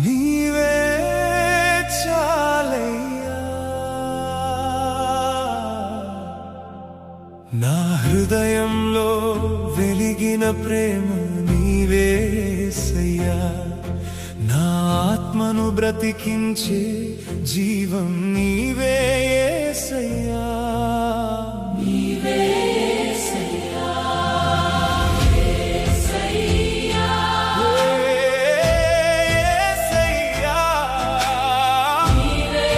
నీవే చాలయ్యా నా హృదయంలో వెలిగిన ప్రేమ నీవే యేసయ్యా నా ఆత్మను బ్రతికించే జీవం నీవే యేసయ్యా నీవే యేసయ్యా యేసయ్యా యేసయ్యా నీవే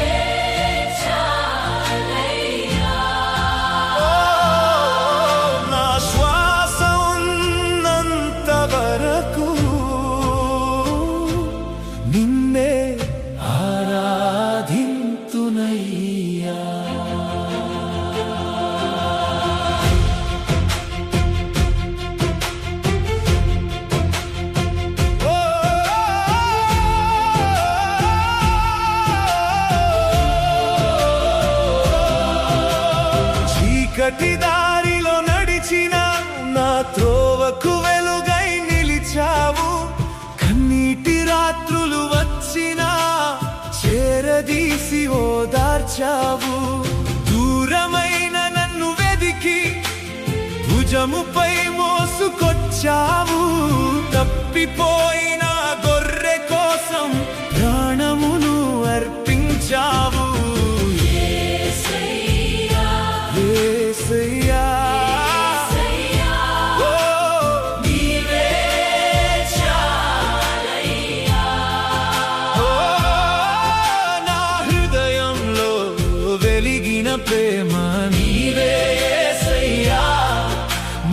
చాలయ్యా నా శ్వాస ఉన్నంత వరకు నిన్నే ఆరాధింతునయ్యా చీకటి దారిలో నడిచిన నా త్రోవకు వెలుగై నిలిచావు కన్నీటి రాత్రులు వచ్చినా చేరదీసి ఓదార్చావు దూరమైన నన్ను వెదికి భుజముపై మోసుకొచ్చావు తప్పిపోయిన గొర్రె కోసం ప్రాణమును అర్పించావు యేసయ్యా యేసయ్యా ప్రేమ నీవే యేసయ్యా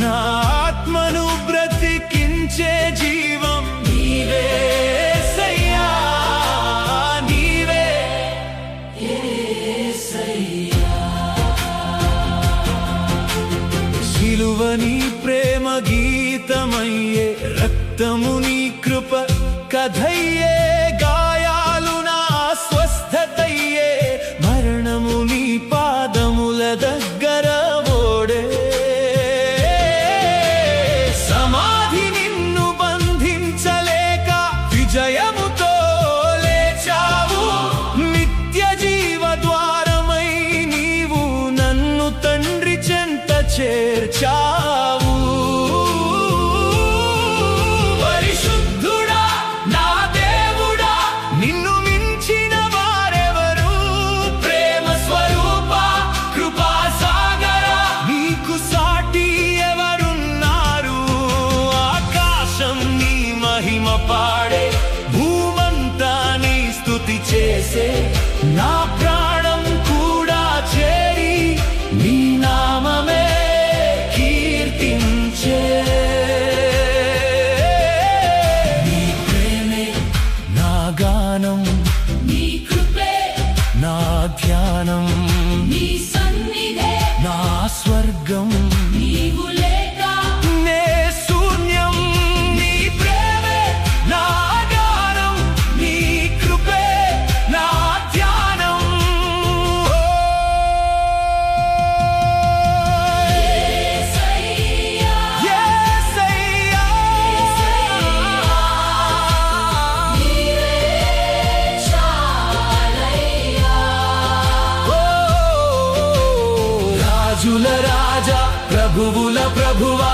నా ఆత్మను బ్రతికించే జీవం నీవే యేసయ్యా నీవే యేసయ్యా శిలువ నీ ప్రేమ గీతమయ్యే రక్తము నీ కృప కథయ్యే గాయాలు నా స్వస్థతయ్యే మరణము నీ పాదముల దగ్గర ఓడే సమాధి నిన్ను బంధించలేక విజయముతో లేచావు నిత్య జీవ ద్వారమై నీవు నన్ను తండ్రి చెంత చేర్చావు పరిశుద్ధుడా నా దేవుడా నిన్ను మించిన వారెవరు ప్రేమ స్వరూప కృపా సాగర నీకు సాటి ఎవరున్నారు ఆకాశం నీ మహిమ పాడే భూమంతా నీ స్తుతి చేసే నా ప్రాణం కూడా చేరి నీ నామమే కీర్తించే నీ ప్రేమే నా గానం నీ కృపే నా ధ్యానం నీ సన్నిధే నా స్వర్గం నీవు లేక నే శూన్యం నీ ప్రేమే నా గానం నీ కృపే నా ధ్యానం యేసయ్యా యేసయ్యా నీవే చాలయ్యా రాజుల రాజా ప్రభువుల ప్రభువా